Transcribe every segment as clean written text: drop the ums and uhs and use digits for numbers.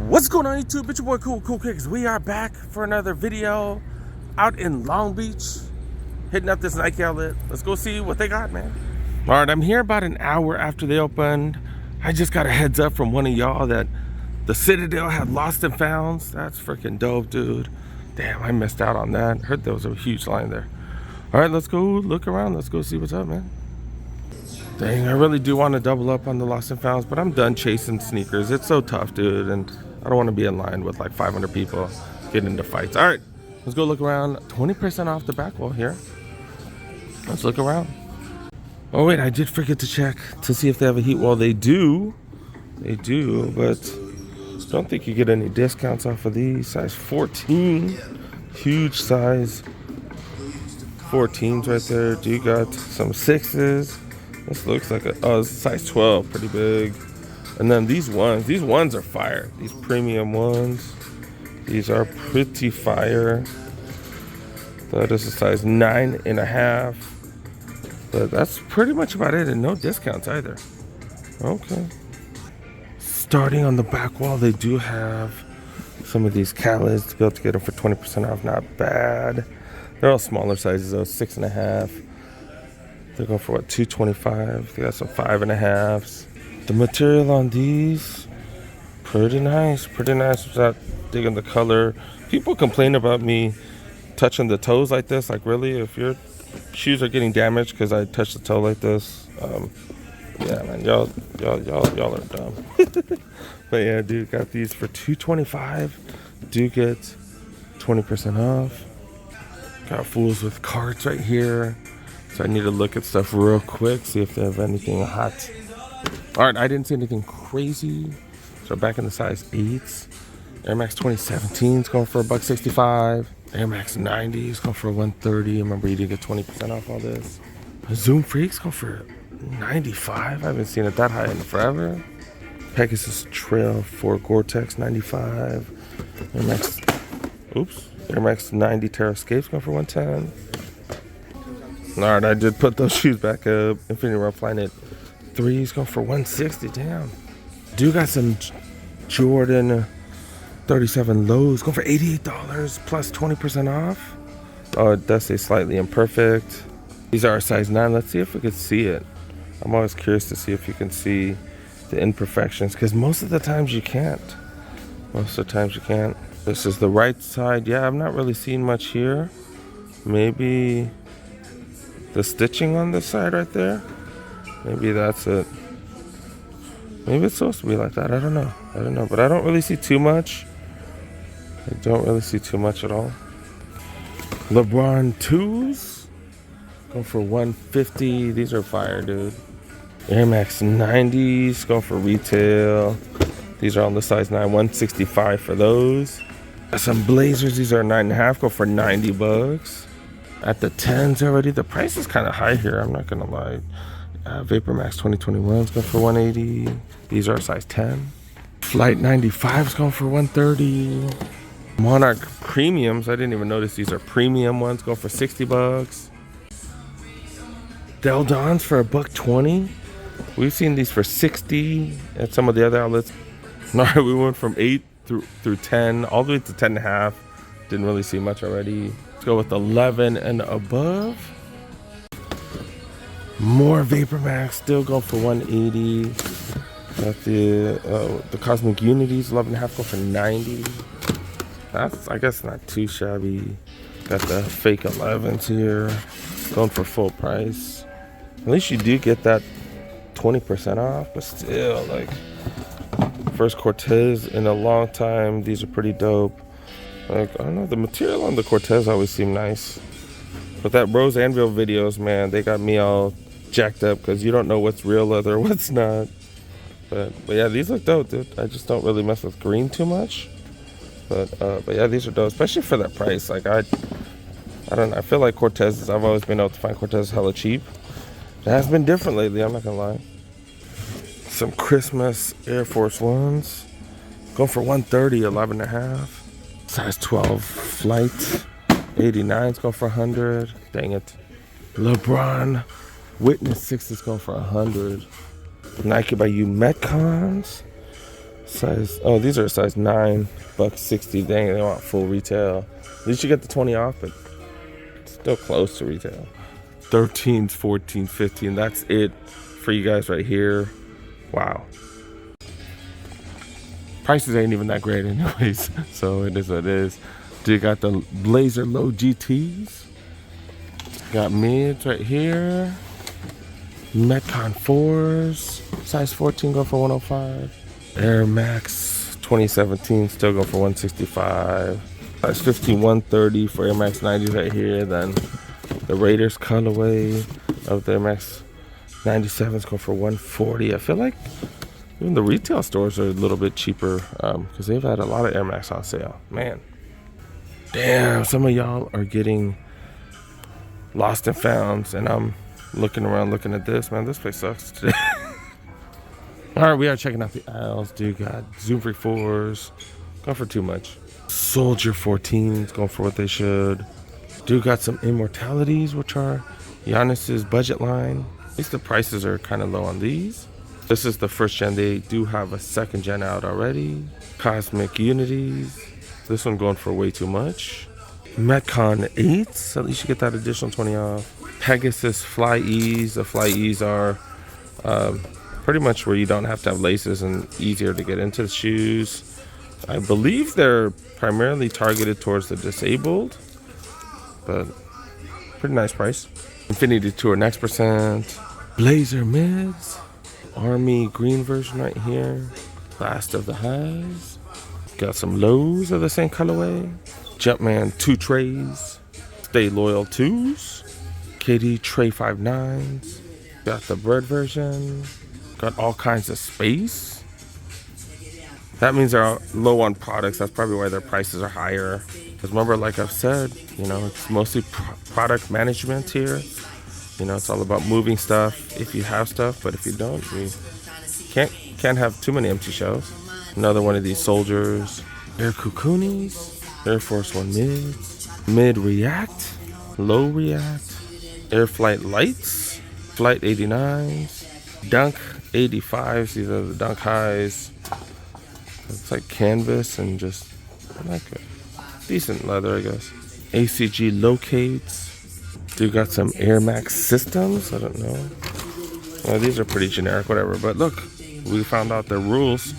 What's going on YouTube? It's your boy Cool Kicks. We are back for another video out in Long Beach, hitting up this Nike outlet. Let's go see what they got, man. All right, I'm here about an hour after they opened. I just got a heads up from one of y'all that the Citadel had lost and founds. That's freaking dope, dude. Damn, I missed out on that. Heard there was a huge line there. All right, let's go look around. Let's go see what's up, man. Dang, I really do want to double up on the lost and founds, but I'm done chasing sneakers. It's so tough, dude, and I don't want to be in line with like 500 people getting into fights. All right, let's go look around. 20% off the back wall here. Let's look around. Oh wait, I did forget to check to see if they have a heat wall. They do, but I don't think you get any discounts off of these. Size 14, huge size 14s right there. Do you got some 6s? This looks like a size 12, pretty big. And then these ones are fire. These premium ones, these are pretty fire. That is a size 9.5. But that's pretty much about it, and no discounts either. Okay. Starting on the back wall, they do have some of these Calids to be able to get them for 20% off. Not bad. They're all smaller sizes though, 6.5. They're going for what, $225. They got some 5.5s. The material on these, pretty nice without digging the color. People complain about me touching the toes like this. Like, really, if your shoes are getting damaged because I touch the toe like this, yeah, man, y'all are dumb. But yeah, dude, got these for $225. Do get 20% off. Got fools with carts right here. So I need to look at stuff real quick, see if they have anything hot. All right, I didn't see anything crazy. So back in the size 8s. Air Max 2017s going for $165. Air Max 90s going for $130. Remember, you did get 20% off all this. Zoom Freaks going for $95. I haven't seen it that high in forever. Pegasus Trail 4 Gore-Tex 95. Air Max 90 Terra Escapes going for $110. All right, I did put those shoes back up. Infinity Run Planet 3s going for $160. Damn. Do got some Jordan 37 lows going for $88 plus 20% off. Oh, it does say slightly imperfect. These are a size 9. Let's see if we can see it. I'm always curious to see if you can see the imperfections, because most of the times you can't. This is the right side. Yeah, I'm not really seeing much here. Maybe the stitching on this side right there, maybe that's it. Maybe it's supposed to be like that. I don't know, but I don't really see too much. I don't really see too much at all. LeBron 2s go for $150. These are fire, dude. Air Max 90s go for retail. These are on the size 9, $165 for those. Got some Blazers. These are 9.5, go for $90. At the 10s already, the price is kind of high here, I'm not gonna lie. Vapor Max 2021's going for $180. These are size 10. Flight 95's going for $130. Monarch Premiums, I didn't even notice these are premium ones, go for $60. Del Dons for $120. We've seen these for $60 at some of the other outlets. All right, we went from 8 through 10, all the way to 10.5. Didn't really see much already. Let's go with 11 and above. More Vapor Max, still going for $180. Got the Cosmic Unities, 11.5, go for $90. That's, I guess, not too shabby. Got the fake 11s here, going for full price. At least you do get that 20% off, but still, like, first Cortez in a long time. These are pretty dope. Like, I don't know, the material on the Cortez always seemed nice. But that Rose Anvil videos, man, they got me all jacked up because you don't know what's real leather, what's not. But yeah, these look dope, dude. I just don't really mess with green too much. But yeah, these are dope, especially for that price. Like, I don't know, I feel like Cortez's, I've always been able to find Cortez hella cheap. It has been different lately, I'm not gonna lie. Some Christmas Air Force Ones. Going for $130, 11.5. Size 12 Flight 89's going for $100. Dang it. LeBron Witness 6 is going for $100. Nike by You Metcons Size, oh, these are a size 9, $1.60. Dang, they want full retail. At least you get the 20 off, but still close to retail. 13s, 14, 15. That's it for you guys right here. Wow. Prices ain't even that great anyways, so it is what it is. Do you got the Blazer Low GTs? Got mids right here. Metcon 4s, size 14 go for 105. Air Max 2017 still go for 165. Size 15 130 for Air Max 90s right here. Then the Raiders colorway of the Air Max 97s go for 140. I feel like even the retail stores are a little bit cheaper because they've had a lot of Air Max on sale. Man, damn, some of y'all are getting lost and founds, and I'm looking around looking at this. Man, this place sucks today. All right, we are checking out the aisles. Dude, got Zoom Free 4s, going for too much. Soldier 14s, going for what they should. Dude, got some Immortalities, which are Giannis's budget line. At least the prices are kind of low on these. This is the first gen. They do have a second gen out already. Cosmic Unities. This one going for way too much. Metcon 8s, at least you get that additional 20 off. Pegasus Fly E's. The Fly E's are pretty much where you don't have to have laces and easier to get into the shoes. I believe they're primarily targeted towards the disabled, but pretty nice price. Infinity Tour Next Percent. Blazer Mids. Army green version right here. Last of the highs. Got some lows of the same colorway. Jumpman 2 trays. Stay Loyal 2s. KD Tray 5.9s. Got the bread version. Got all kinds of space. That means they're low on products. That's probably why their prices are higher. Because remember, like I've said, you know, it's mostly product management here. You know, it's all about moving stuff if you have stuff, but if you don't, you can't have too many empty shelves. Another one of these Soldiers. Air Kukunis. Air Force One mids. Mid React. Low React. Air Flight Lights. Flight 89s. Dunk 85s. These are the Dunk highs. It's like canvas and just like a decent leather, I guess. ACG Locates. Do got some Air Max systems. I don't know. Well, these are pretty generic, whatever. But look, we found out the rules.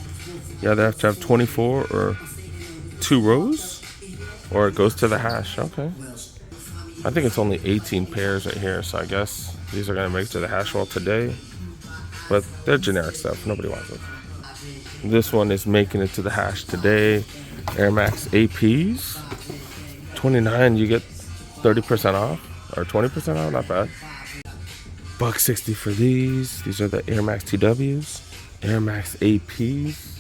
You either have to have 24 or 2 rows, or it goes to the hash. Okay. I think it's only 18 pairs right here, so I guess these are gonna make it to the hash wall today. But they're generic stuff. Nobody wants them. This one is making it to the hash today. Air Max APs. 29, you get 30% off. Or 20% off, not bad. $1.60 for these. These are the Air Max TWs. Air Max APs.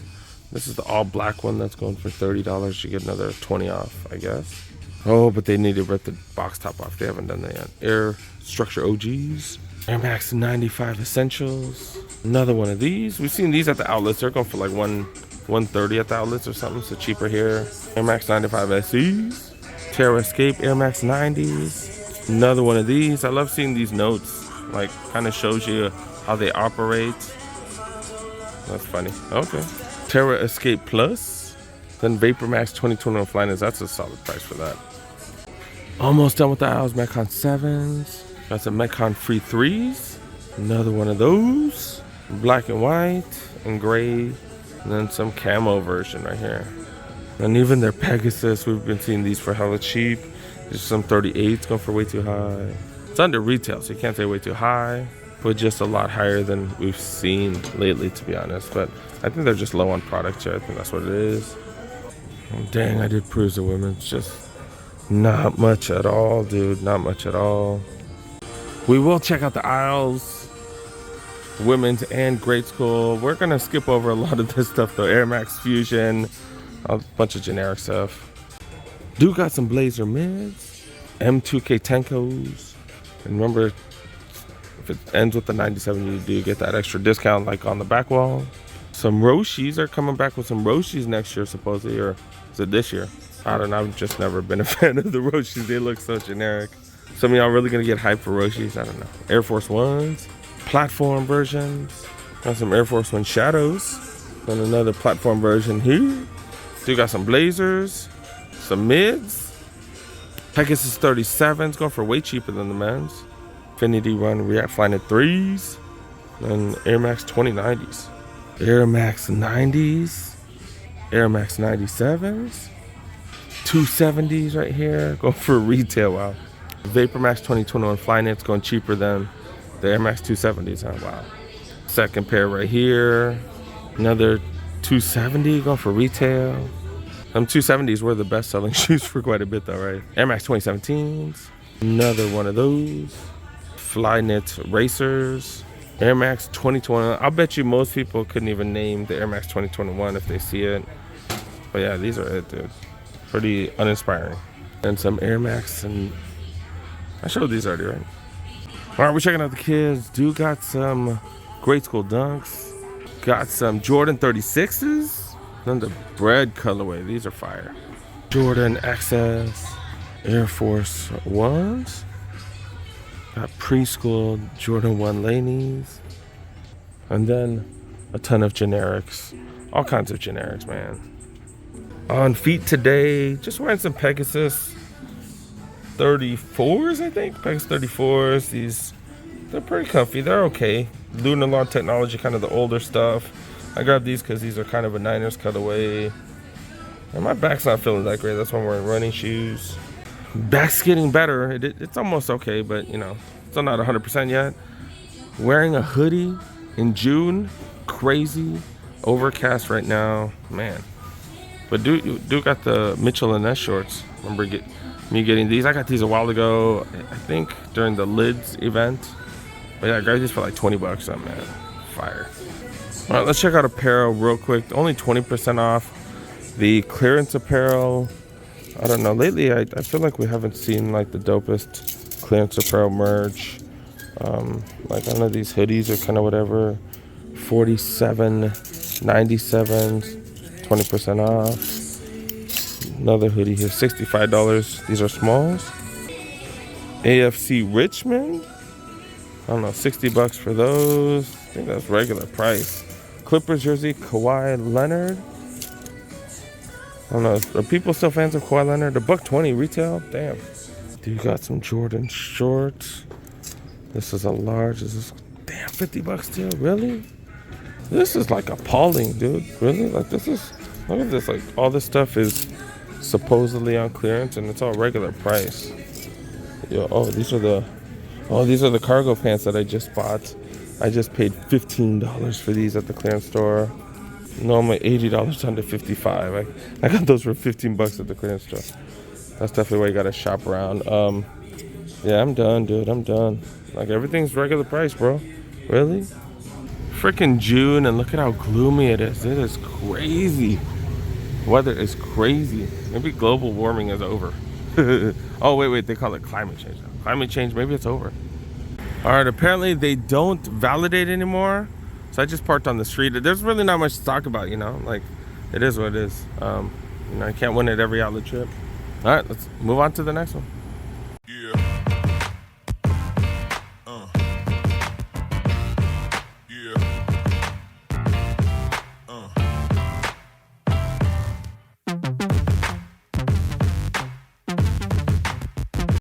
This is the all black one that's going for $30. You get another 20 off, I guess. Oh, but they need to rip the box top off. They haven't done that yet. Air Structure OGs. Air Max 95 Essentials. Another one of these. We've seen these at the outlets. They're going for like $130 at the outlets or something. So cheaper here. Air Max 95 SEs. Terra Escape Air Max 90s. Another one of these. I love seeing these notes. Like, kind of shows you how they operate. That's funny. Okay. Terra Escape Plus. Then Vapor Max 2021 Flyknits. That's a solid price for that. Almost done with the aisles. Metcon 7s. Got some Metcon Free 3s. Another one of those. Black and white and gray. And then some camo version right here. And even their Pegasus. We've been seeing these for hella cheap. There's some 38s going for way too high. It's under retail, so you can't say way too high, but just a lot higher than we've seen lately, to be honest. But I think they're just low on product here. I think that's what it is. Oh, dang, I did peruse the women's. Just not much at all, dude. Not much at all. We will check out the aisles, women's and grade school. We're going to skip over a lot of this stuff, though. Air Max Fusion, a bunch of generic stuff. Do got some Blazer mids, M2K Tenkos, and remember, if it ends with the 97, you do get that extra discount like on the back wall. Some Roshis are coming back with some Roshis next year, supposedly, or is it this year? I don't know, I've just never been a fan of the Roshis. They look so generic. Some of y'all really gonna get hyped for Roshis, I don't know. Air Force Ones, platform versions, got some Air Force One Shadows. And another platform version here. Still got some Blazers, some mids. Pegasus 37s going for way cheaper than the men's. Infinity Run React Flyknit 3s. And Air Max 2090s. Air Max 90s. Air Max 97s. 270s right here. Going for retail, wow. Vapor Max 2021 Flyknit's going cheaper than the Air Max 270s, huh? Wow. Second pair right here. Another 270 going for retail. 270s were the best selling shoes for quite a bit though, right? Air Max 2017s. Another one of those. Flyknit Racers. Air Max 2021. I'll bet you most people couldn't even name the Air Max 2021 if they see it. But yeah, these are it, dude. Pretty uninspiring. And some Air Max, and I showed these already, right? All right, we're checking out the kids. Dude got some grade school dunks. Got some Jordan 36s. Then the bread colorway. These are fire. Jordan XS Air Force Ones. Got preschool Jordan 1 Lanies. And then a ton of generics. All kinds of generics, man. On feet today, just wearing some Pegasus 34s, I think. Pegasus 34s. These, they're pretty comfy. They're okay. Lunar Law Technology, kind of the older stuff. I grabbed these because these are kind of a Niners cutaway. And my back's not feeling that great. That's why I'm wearing running shoes. Back's getting better. It's almost okay, but you know, still not 100% yet. Wearing a hoodie in June, crazy. Overcast right now, man. But do got the Mitchell and Ness shorts. Remember me getting these? I got these a while ago, I think during the Lids event. But yeah, I grabbed these for like 20 bucks. Oh man, fire. All right, let's check out apparel real quick. Only 20% off. The clearance apparel. I don't know. Lately, I feel like we haven't seen like the dopest clearance apparel merch. Like I know these hoodies are kind of whatever. 47.97, 20% off. Another hoodie here, $65. These are smalls. AFC Richmond. I don't know, 60 bucks for those. I think that's regular price. Clippers jersey, Kawhi Leonard. I don't know, are people still fans of Kawhi Leonard? The $120 retail? Damn. Dude got some Jordan shorts. This is a large. This is, damn, 50 bucks still? Really? This is like appalling, dude. Really? Like this is, look at this. Like all this stuff is supposedly on clearance and it's all regular price. Yo, these are the cargo pants that I just bought. I just paid $15 for these at the clearance store. Normally $80 down to $55. I got those for 15 bucks at the clearance store. That's definitely where you gotta shop around. Yeah, I'm done, dude. I'm done. Like everything's regular price, bro. Really? Freaking June, and look at how gloomy it is. It is crazy. Weather is crazy. Maybe global warming is over. Oh wait, they call it climate change. Climate change, maybe it's over. All right, apparently they don't validate anymore. So I just parked on the street. There's really not much to talk about, you know, like it is what it is. You know, I can't win at every outlet trip. All right, let's move on to the next one.